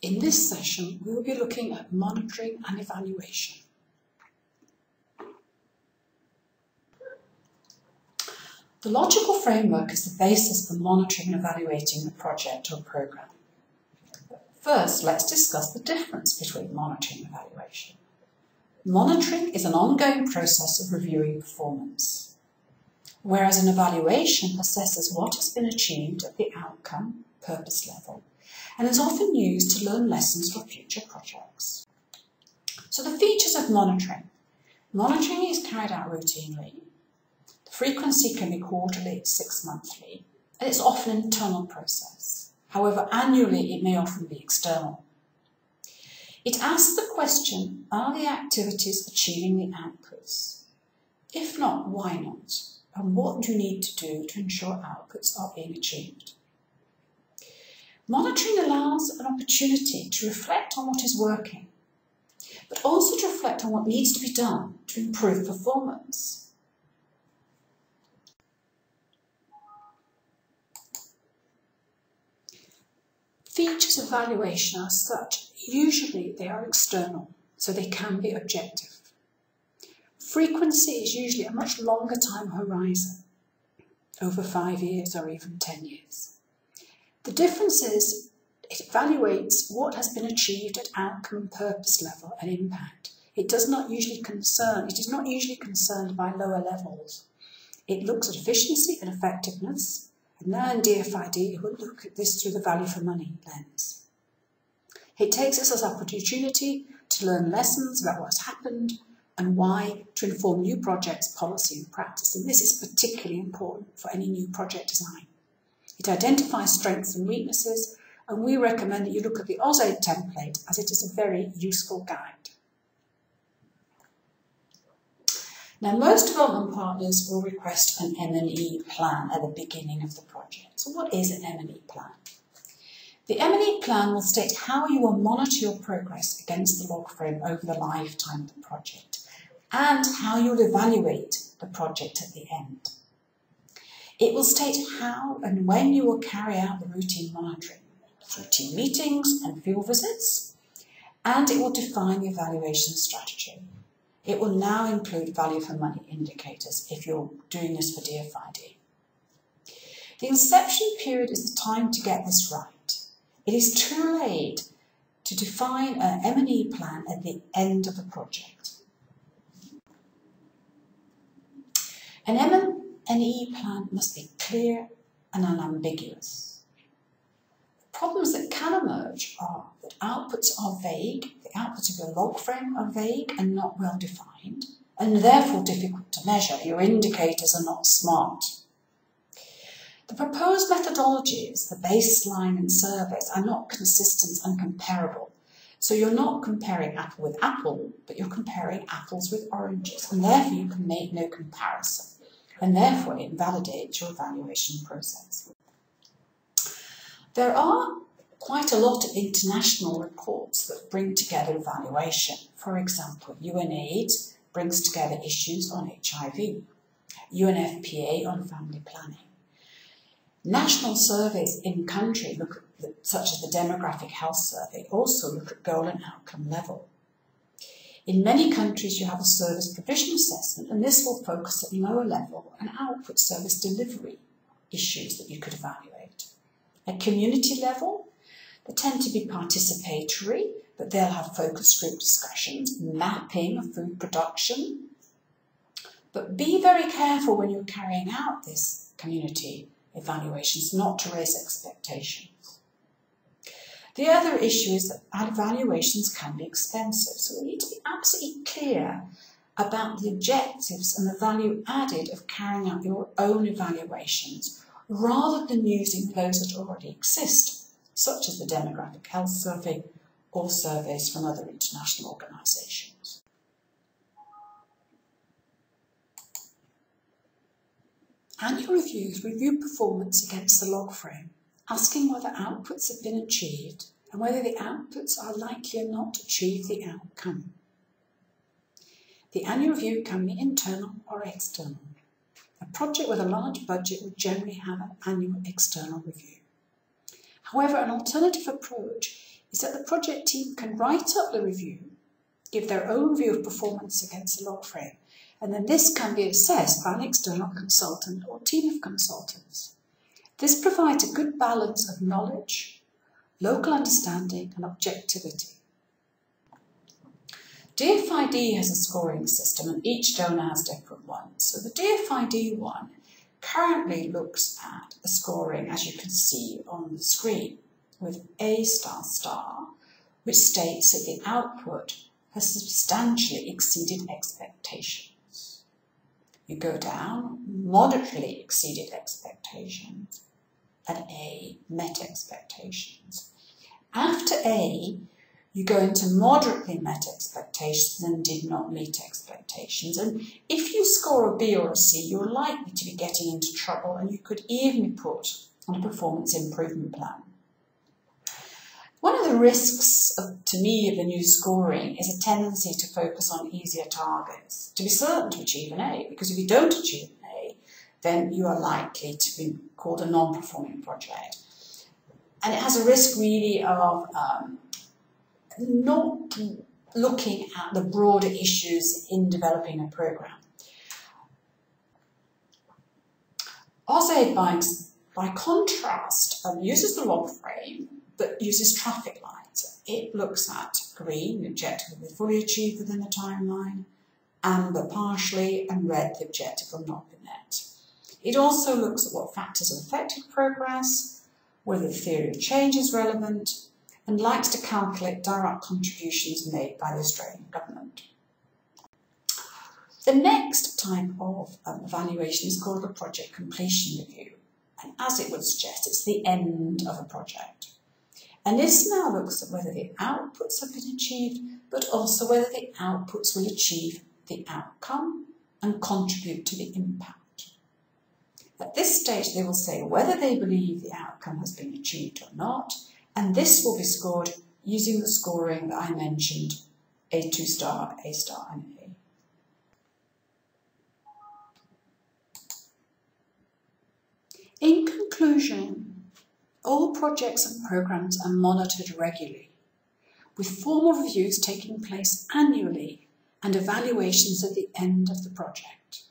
In this session, we will be looking at monitoring and evaluation. The logical framework is the basis for monitoring and evaluating a project or programme. First, let's discuss the difference between monitoring and evaluation. Monitoring is an ongoing process of reviewing performance, whereas an evaluation assesses what has been achieved at the outcome, purpose level, and is often used to learn lessons for future projects. So the features of monitoring. Monitoring is carried out routinely. The frequency can be quarterly, 6 monthly, and it's often an internal process. However, annually it may often be external. It asks the question, are the activities achieving the outputs? If not, why not? And what do you need to do to ensure outputs are being achieved? Monitoring allows an opportunity to reflect on what is working, but also to reflect on what needs to be done to improve performance. Features of evaluation are such. Usually they are external, so they can be objective. Frequency is usually a much longer time horizon, over 5 years or even 10 years. The difference is it evaluates what has been achieved at outcome, purpose level and impact. It is not usually concerned by lower levels. It looks at efficiency and effectiveness, and now in DFID it will look at this through the value for money lens. It takes us as an opportunity to learn lessons about what's happened and why, to inform new projects, policy and practice, and this is particularly important for any new project design. It identifies strengths and weaknesses, and we recommend that you look at the AusAid template as it is a very useful guide. Now, most development partners will request an M&E plan at the beginning of the project. So what is an M&E plan? The M&E plan will state how you will monitor your progress against the log frame over the lifetime of the project and how you will evaluate the project at the end. It will state how and when you will carry out the routine monitoring, through team meetings and field visits, and it will define the evaluation strategy. It will now include value for money indicators if you're doing this for DFID. The inception period is the time to get this right. It is too late to define an M&E plan at the end of the project. An M&E plan must be clear and unambiguous. Problems that can emerge are that outputs are vague, the outputs of your log frame are vague and not well defined, and therefore difficult to measure. Your indicators are not smart. The proposed methodologies, the baseline and surveys, are not consistent and comparable. So you're not comparing apple with apple, but you're comparing apples with oranges, and therefore you can make no comparison, and therefore it invalidates your evaluation process. There are quite a lot of international reports that bring together evaluation. For example, UNAIDS brings together issues on HIV, UNFPA on family planning. National surveys in country look at, such as the Demographic Health Survey, also look at goal and outcome level. In many countries you have a service provision assessment, and this will focus at lower level and output service delivery issues that you could evaluate. At community level, they tend to be participatory, but they'll have focus group discussions, mapping of food production. But be very careful when you're carrying out this community evaluations not to raise expectations. The other issue is that evaluations can be expensive, so we need to be absolutely clear about the objectives and the value added of carrying out your own evaluations rather than using those that already exist, such as the Demographic Health Survey or surveys from other international organisations. Annual reviews review performance against the log frame, asking whether outputs have been achieved and whether the outputs are likely or not to achieve the outcome. The annual review can be internal or external. A project with a large budget will generally have an annual external review. However, an alternative approach is that the project team can write up the review, give their own view of performance against the log frame, and then this can be assessed by an external consultant or team of consultants. This provides a good balance of knowledge, local understanding and objectivity. DFID has a scoring system and each donor has different ones. So the DFID one currently looks at the scoring as you can see on the screen with A star, which states that the output has substantially exceeded expectations. You go down, moderately exceeded expectations, and A, met expectations. After A, you go into moderately met expectations and did not meet expectations. And if you score a B or a C, you're likely to be getting into trouble and you could even be put on a performance improvement plan. One of the risks, to me, of the new scoring is a tendency to focus on easier targets, to be certain to achieve an A, because if you don't achieve an A, then you are likely to be called a non-performing project. And it has a risk really of not looking at the broader issues in developing a program. AusAid, by contrast, uses the log frame, but uses traffic lights. It looks at green, the objective will be fully achieved within the timeline, amber partially, and red, the objective will not be met. It also looks at what factors have affected progress, whether the theory of change is relevant, and likes to calculate direct contributions made by the Australian government. The next type of evaluation is called the project completion review, and as it would suggest, it's the end of a project. And this now looks at whether the outputs have been achieved, but also whether the outputs will achieve the outcome and contribute to the impact. At this stage, they will say whether they believe the outcome has been achieved or not, and this will be scored using the scoring that I mentioned, A2 star, A star, and A. In conclusion, all projects and programs are monitored regularly, with formal reviews taking place annually and evaluations at the end of the project.